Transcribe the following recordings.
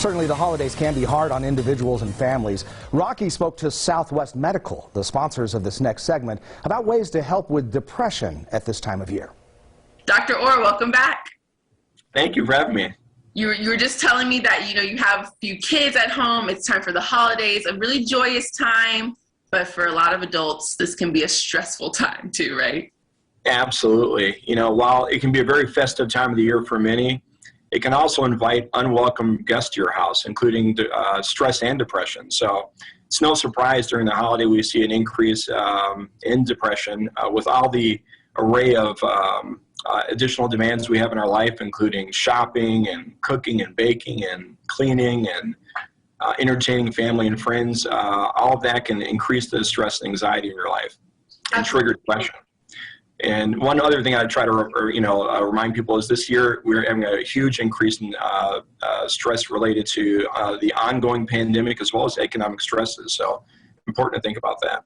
Certainly the holidays can be hard on individuals and families. Rocky spoke to Southwest Medical, the sponsors of this next segment, about ways to help with depression at this time of year. Dr. Orr, welcome back. Thank you for having me. You were just telling me that, you have a few kids at home. It's time for the holidays, a really joyous time. But for a lot of adults, this can be a stressful time too, right? Absolutely. While it can be a very festive time of the year for many, it can also invite unwelcome guests to your house, including stress and depression. So it's no surprise during the holiday we see an increase in depression with all the array of additional demands we have in our life, including shopping and cooking and baking and cleaning and entertaining family and friends. All of that can increase the stress and anxiety in your life and trigger depression. And one other thing I try to remind people is this year we're having a huge increase in stress related to the ongoing pandemic as well as economic stresses. So important to think about that.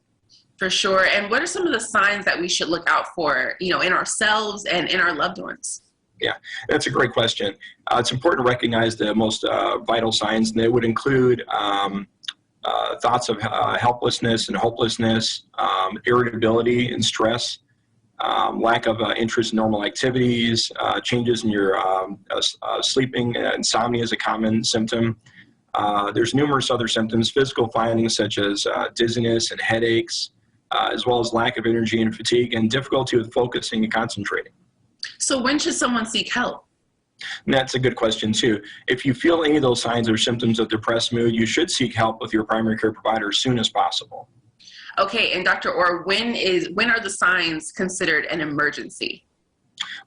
For sure. And what are some of the signs that we should look out for, in ourselves and in our loved ones? Yeah, that's a great question. It's important to recognize the most vital signs, and they would include thoughts of helplessness and hopelessness, irritability and stress, lack of interest in normal activities, changes in your sleeping. Insomnia is a common symptom. There's numerous other symptoms, physical findings such as dizziness and headaches, as well as lack of energy and fatigue and difficulty with focusing and concentrating. So when should someone seek help? And that's a good question too. If you feel any of those signs or symptoms of depressed mood, you should seek help with your primary care provider as soon as possible. Okay, and Dr. Orr, when are the signs considered an emergency?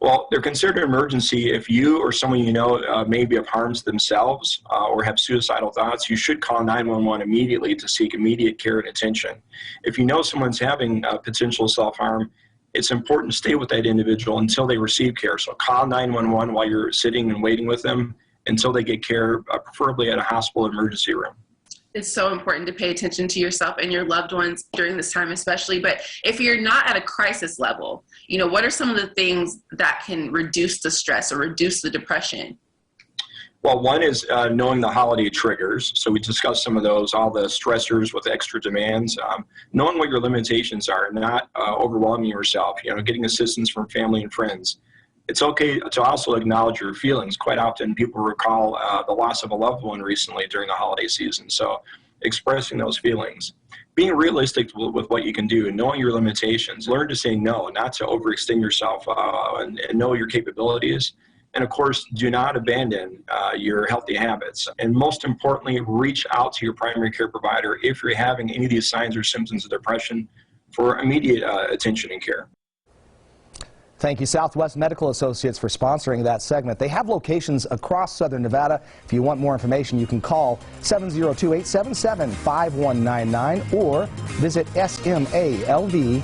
Well, they're considered an emergency if you or someone you know maybe have harmed themselves or have suicidal thoughts. You should call 911 immediately to seek immediate care and attention. If you know someone's having potential self-harm, it's important to stay with that individual until they receive care. So call 911 while you're sitting and waiting with them until they get care, preferably at a hospital emergency room. It's so important to pay attention to yourself and your loved ones during this time especially. But if you're not at a crisis level, what are some of the things that can reduce the stress or reduce the depression? Well, one is knowing the holiday triggers. So we discussed some of those, all the stressors with extra demands. Knowing what your limitations are, not overwhelming yourself, getting assistance from family and friends. It's okay to also acknowledge your feelings. Quite often people recall the loss of a loved one recently during the holiday season. So expressing those feelings. Being realistic with what you can do and knowing your limitations. Learn to say no, not to overextend yourself and know your capabilities. And of course, do not abandon your healthy habits. And most importantly, reach out to your primary care provider if you're having any of these signs or symptoms of depression for immediate attention and care. Thank you, Southwest Medical Associates, for sponsoring that segment. They have locations across Southern Nevada. If you want more information, you can call 702-877-5199 or visit smalv.com.